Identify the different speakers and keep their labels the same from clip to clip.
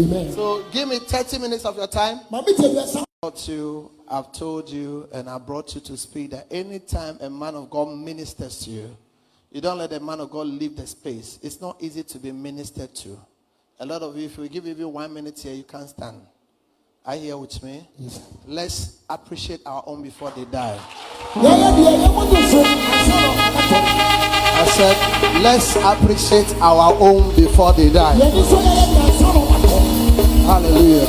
Speaker 1: Amen.
Speaker 2: So give me 30 minutes of your time. I've told you and I brought you to speak that anytime a man of God ministers to you, you don't let the man of God leave the space. It's not easy to be ministered to. A lot of you, if we give you 1 minute here, you can't stand. Are you here with me?
Speaker 1: Yes.
Speaker 2: Let's appreciate our own before they die. I said, let's appreciate our own before they die. Hallelujah.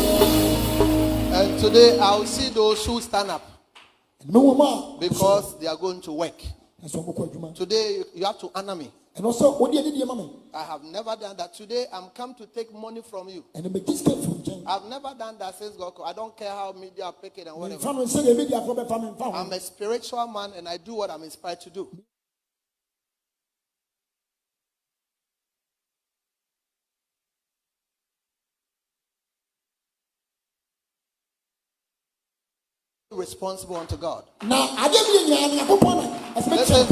Speaker 2: And today I'll see those who stand up because they are going to work. Today you have to honor me. I have never done that. Today I'm come to take money from you. I've never done that since God. I don't care how media pick it and whatever. I'm a spiritual man and I do what I'm inspired to do. Responsible unto God. Listen,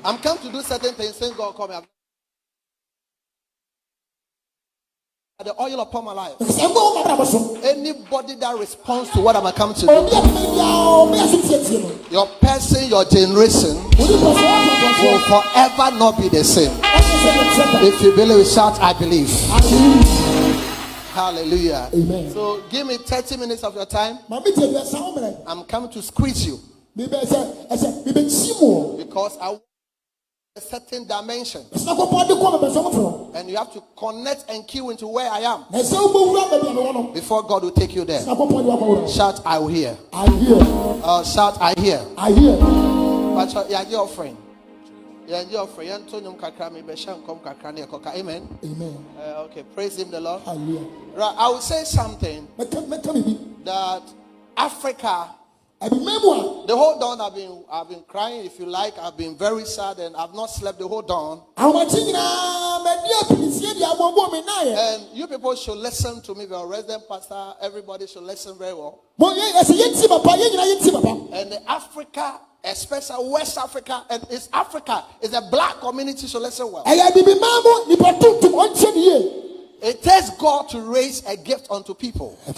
Speaker 2: I'm come to do certain things since God called me. The oil upon my life. Anybody that responds to what I'm come to do, your person, your generation will forever not be the same. If you believe, shout, I believe. Hallelujah.
Speaker 1: Amen.
Speaker 2: So give me 30 minutes of your time. I'm coming to squeeze you because I want a certain dimension and you have to connect and cue into where I am before God will take you there. Shout, I will hear.
Speaker 1: I hear.
Speaker 2: Shout, I hear.
Speaker 1: I hear.
Speaker 2: But your friend. Amen.
Speaker 1: Amen.
Speaker 2: Okay, praise him, the Lord.
Speaker 1: Hallelujah.
Speaker 2: Right, I will say something that Africa, the whole dawn I've been crying, if you like. I've been very sad and I've not slept the whole dawn. And you people should listen to me, the resident pastor. Everybody should listen very well. And Africa, especially West Africa, and it's Africa, is a black community, so listen well. It takes God to raise a gift unto people. It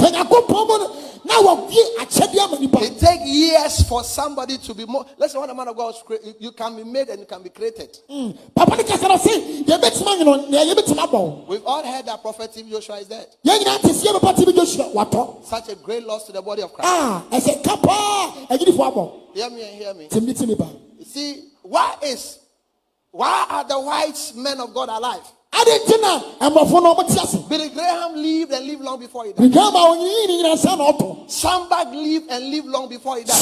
Speaker 2: takes years for somebody to be more. Listen, when a man of God is created, you can be made and you can be created. We've all heard that Prophet Joshua is dead. Such a great loss to the body of Christ. Hear me and hear me. You see, why are the white men of God alive? Billy Graham lived and lived long before he died. Sambag lived and lived long before he died.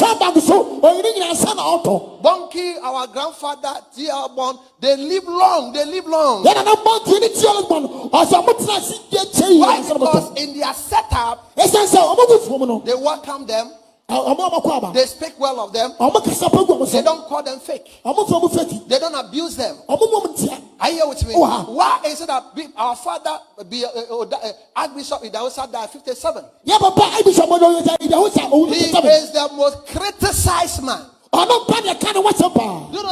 Speaker 2: Bonky, our grandfather, T.L. Bond, they live long. They live long. Why? Because in their setup, they welcome them. They speak well of them. They don't call them fake. They don't abuse them. Are you here with me? Why is it that our father, Archbishop Idahosa, died 57? He is the most criticized man. You know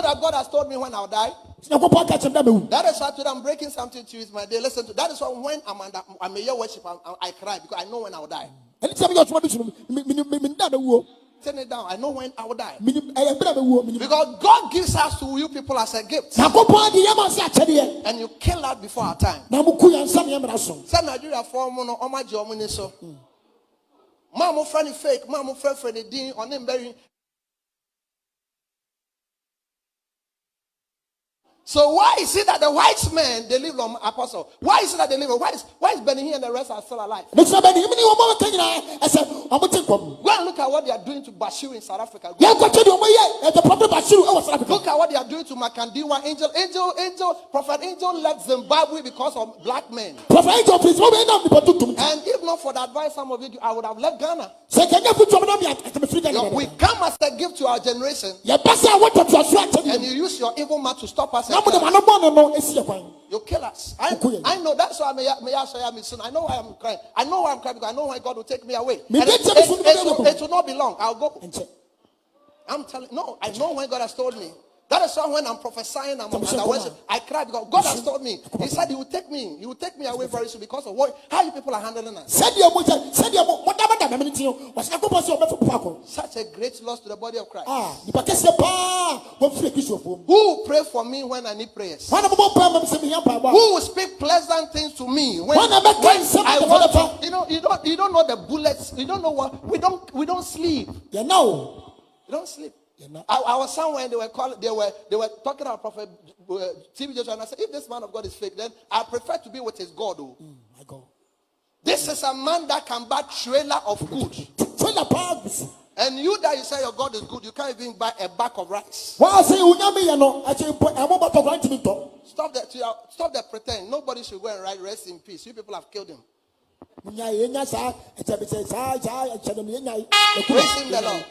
Speaker 2: that God has told me when I'll die? That is why today I'm breaking something to you. It's my day. Listen to that. Is why when I'm a year worship, I cry because I know when I'll die. Turn it down. I know when I will die. Because God gives us to you people as a gift. And you kill that before our time. Some Nigeria for mono oma jomuni so. Mama friend fake, mama friend din on him very. So why is it that the white men, they live long, Apostle? Why is it that they live? Why is Benny here and the rest are still alive? Go and look at what they are doing to Bashir in South Africa. Look at what they are doing to Makandiwa. Angel, Prophet Angel left Zimbabwe because of black men. And if not for the advice some of you, I would have left Ghana. We come as a gift to our generation. And you use your evil mouth to stop us. You kill us. I know that's why I know why I'm crying. I know why I'm crying because I know why God will take me away. It will not be long. I'll go. I'm telling no, I know when God has told me. That is why when I'm prophesying, I cry because God has told me. He said He will take me. He will take me away very soon because of how you people are handling us. Such a great loss to the body of Christ. Who will pray for me when I need prayers? Who will speak pleasant things to me when I want to, you don't know the bullets. You don't know what we don't sleep. You don't sleep. I was somewhere and they were talking about Prophet TV Joshua, and I said, if this man of God is fake, then I prefer to be with his God. My God. This is a man that can buy trailer of good. And you that you say your God is good, you can't even buy a bag of rice. Stop that pretend. Nobody should go and write rest in peace. You people have killed him. Praise him the Lord.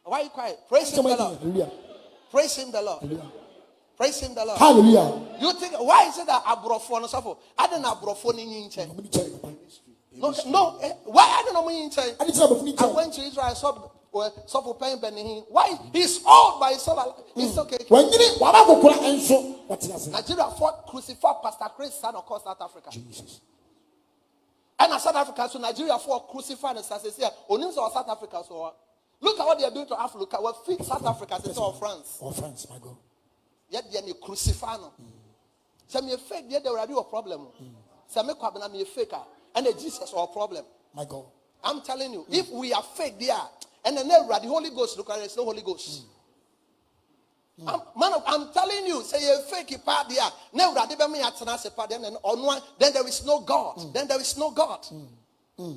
Speaker 2: Why are you quiet? Praise him the Lord. Praise him the Lord. Praise him the Lord. Hallelujah. You think, why is it that Abrofo no suffer? I don't Abrofo in Chay. No, why I don't know in Chay? I went to Israel, I saw suffer pain Benin. Why? He's old, but he's alive. It's okay. Nigeria fought crucified Pastor Chris, son of course, South Africa. Jesus. And South Africa, so Nigeria fought crucified and says, yeah, only South Africa, so. Look at what they are doing to Africa. Well, feed South Africa instead of France. Or France, my God. Yet they are crucified. So me fake, yet they will be a problem. So me kwabena me faker, and the Jesus or a problem. My God. I'm telling you, if we are fake there, and then the Holy Ghost, look at there's no Holy Ghost. I'm telling you, say you fake part there. Never then there is no God. Then there is no God.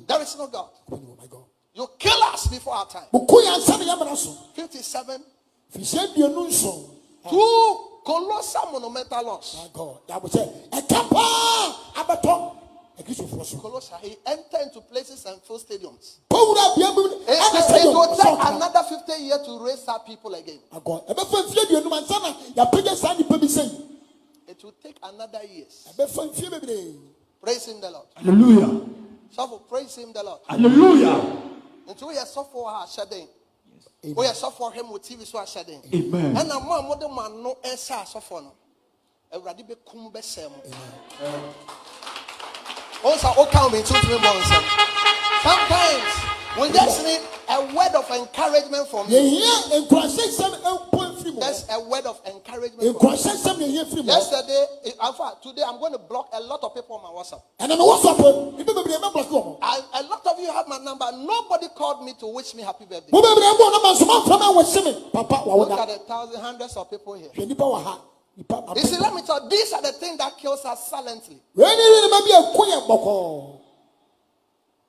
Speaker 2: There is no God. Oh my God. You kill us before our time. 57. 2 colossal monumental loss. My God. Colossal. He entered into places and full stadiums. It will take another 50 years to raise up people again. It will take another years. Praise him the Lord. Hallelujah. So praise him the Lord. Hallelujah. Until we are software are shedding. We are software him with TV so are shedding. Amen. And now more than man no answer software no. Everybody be kumbe sem. Also, all come into me sometimes we just need a word of encouragement from you. That's a word of encouragement. Yesterday, today, I'm going to block a lot of people on my WhatsApp. And a lot of you have my number. Nobody called me to wish me happy birthday. Look at the thousands, hundreds of people here. You see, let me tell you, these are the things that kills us silently.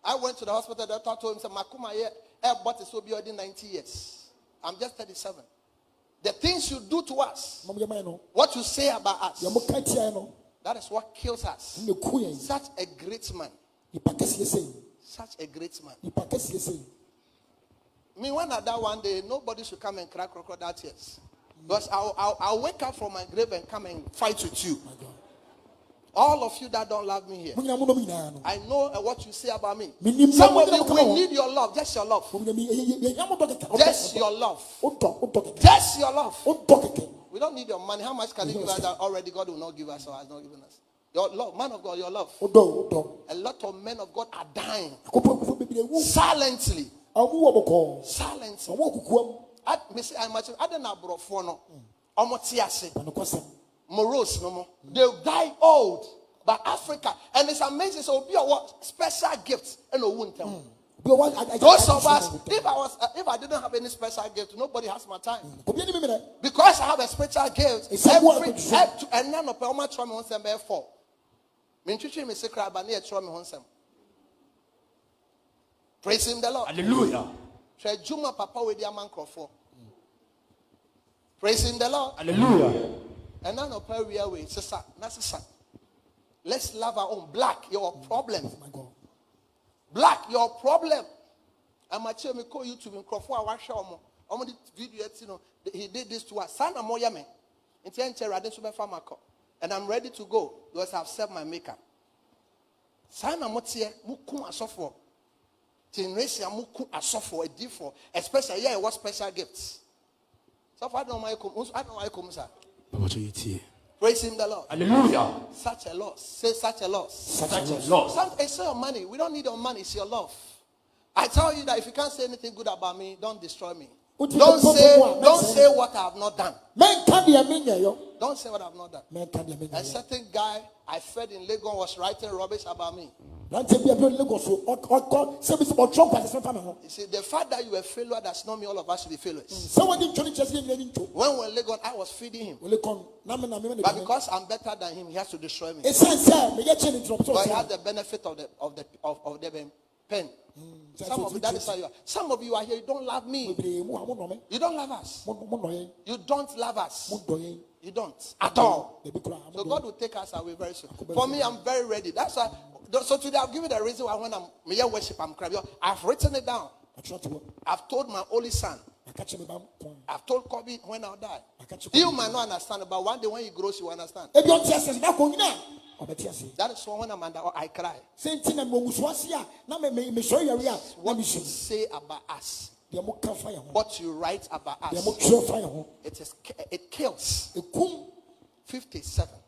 Speaker 2: I went to the hospital, the doctor told him, Makuma airport is will be already 90 years. I'm just 37. The things you do to us, what you say about us, that is what kills us. Such a great man. Such a great man. Me, when I die one day, nobody should come and cry crocodile tears. Because I'll wake up from my grave and come and fight with you. All of you that don't love me here, I know what you say about me. Some of you will need your love, just your love. Just your love. Just your love. We don't need your money. How much can you give us that already God will not give us or has not given us? Your love, man of God, your love. A lot of men of God are dying silently. Silently. I don't know. Morose no more. They'll die old. But Africa, and it's amazing. So be a what special gifts and a won't tell. Those of us, if I didn't have any special gift, nobody has my time. Because I have a special gift, and none of my try me on some for. Praise him the Lord. Hallelujah. Praise him the Lord. Hallelujah. And now no way, let's love our own. Black, your problem. Oh my God. Black, your problem. I'm a chair me call YouTube and crop for our show. I'm the video, you know, he did this to us. Son, I'm more yummy. And I'm ready to go because I've served my maker. Son, I'm not here. Muku asofo. Tinresia muku asofo a different, especially yeah, what special gifts. So I don't know why come, sir.
Speaker 1: Praise him, the Lord.
Speaker 2: Hallelujah. Such a loss. Say such a loss.
Speaker 1: Such a loss.
Speaker 2: It's your money. We don't need your money. It's your love. I tell you that if you can't say anything good about me, don't destroy me. Don't say what I have not done. Don't say what I have not done. A certain guy I fed in Lagos was writing rubbish about me. You see, the fact that you were a failure does not mean all of us should be failures. When we were in Lagos, I was feeding him. But because I'm better than him, he has to destroy me. But he has the benefit of the pen. Some of you, that is how you are. Some of you are here, you don't love me. You don't love us. You don't love us. You don't at all. So God will take us away very soon. For me, I'm very ready. That's why. So today I've given the reason why when I'm here worship, I'm crying. I've written it down. I've told my only son. I've told Kobe when I'll die. You might not understand, but one day when he grows, you understand. That is why when I'm under, I cry. What you say about us, what you write about us, it kills. 57.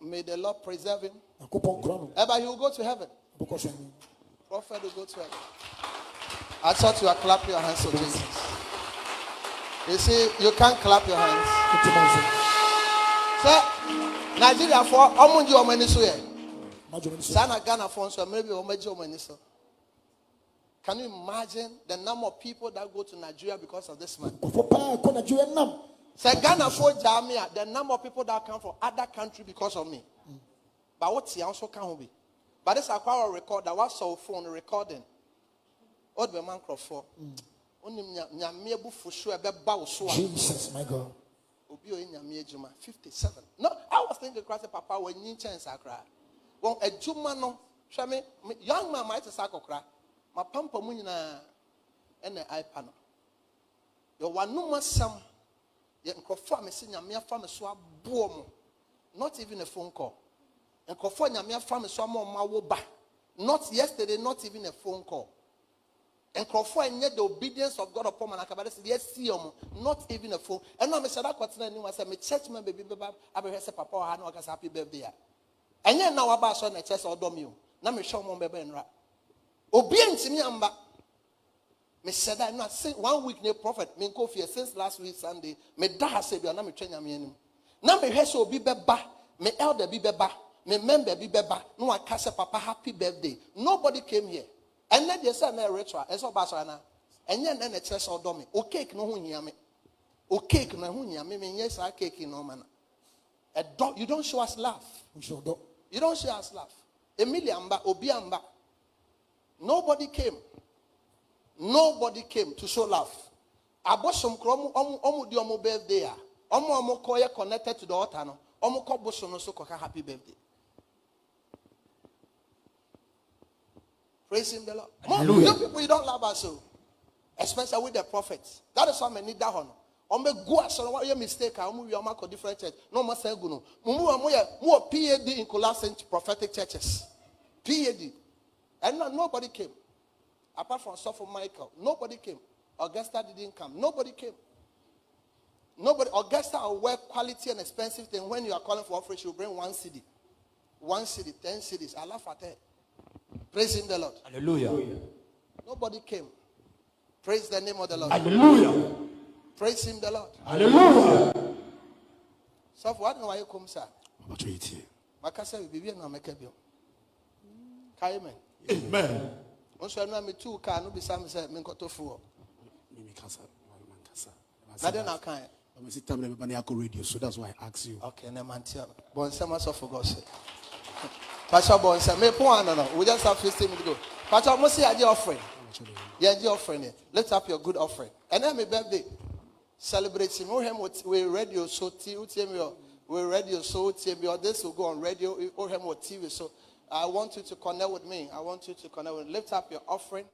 Speaker 2: May the Lord preserve him. Ever he will go to heaven. Prophet will go to heaven. I thought you were clapping your hands to Jesus. You see, you can't clap your hands. Sir, Nigeria for Omunji Omeniso here. Sana Ghana for so maybe Omeji Omeniso. Can you imagine the number of people that go to Nigeria because of this man? Say Ghana for Jamia, the number of people that come from other countries because of me. But what's the also can be? But this is our record that was so phone recording. What the man crop for?
Speaker 3: Jesus, my God.
Speaker 2: 57. No, I was thinking, Papa, when you chance I cry. Well, a Jumano, young man might say, cry. My pampa munina and the eye panel. Your one no more some. Yet, conform a senior mere farmer swab boom. Not even a phone call. And conform a mere farmer swam on my woba. Not yesterday, not even a phone call. And conform yet the obedience of God upon my cabal. Yes, see not even a phone. And now, Mr. Aquatin, I said, my church member, I will say, Papa, I know happy birthday. And yet now about son, a chest or domino. Now, me show my baby and rap. Obedience to me, I'm back. Me said I not say 1 week near prophet. Me go fear since last week Sunday. Me da say be na me train me anim. Na me hwe obi beba, me elder be beba, me member be beba. No I say papa happy birthday. Nobody came here. And then they say na ritual. Eso ba so na. Enye na na church odo me. O cake no ho hia me. O cake na ho hia me. Me nye sa cake no man. You don't show us love. You don't show us love. Emilia amba, obi amba. Nobody came. Nobody came to show love. Abosom krom omu di omu birthday. Omu koye connected to the altar no. Omu ko bosom no so ko happy birthday. Praise him the Lord. You people you don't love us so. Especially with the prophets. That is why I need that one. Ombe go aso what your mistake omu wi omu ko different church. No more say go no. Mu PhD in Colossian prophetic churches. PhD. And nobody came. Apart from Sopho Michael, nobody came. Augusta didn't come. Nobody came. Nobody. Augusta will wear quality and expensive thing. When you are calling for offering, she will bring 1 CD. 1 CD, 10 CDs. I laugh at her. Praise him, the Lord.
Speaker 1: Hallelujah.
Speaker 2: Nobody came. Praise the name of the Lord.
Speaker 1: Hallelujah.
Speaker 2: Praise him, the Lord.
Speaker 1: Hallelujah.
Speaker 2: So what do I come, sir?
Speaker 3: Makasa
Speaker 2: bibi na mekebio. Amen.
Speaker 1: Amen.
Speaker 2: Also, I me too can no be some say me nkoto fuo.
Speaker 3: Me kasa.
Speaker 2: Na dey na kan.
Speaker 3: I'm sit time everybody I radio, so that's why I ask you.
Speaker 2: Okay, na man tia. Bon say maso for God say. Pastor Bon say me pon no. We just have 15 minutes to go. Pastor mo say aje offering. Yeah, aje offering. Lift up your good offering. And then my birthday. Celebrating we radio so we radio so TV. This will go on radio or TV. So I want you to connect with me. I want you to connect with me. Lift up your offering.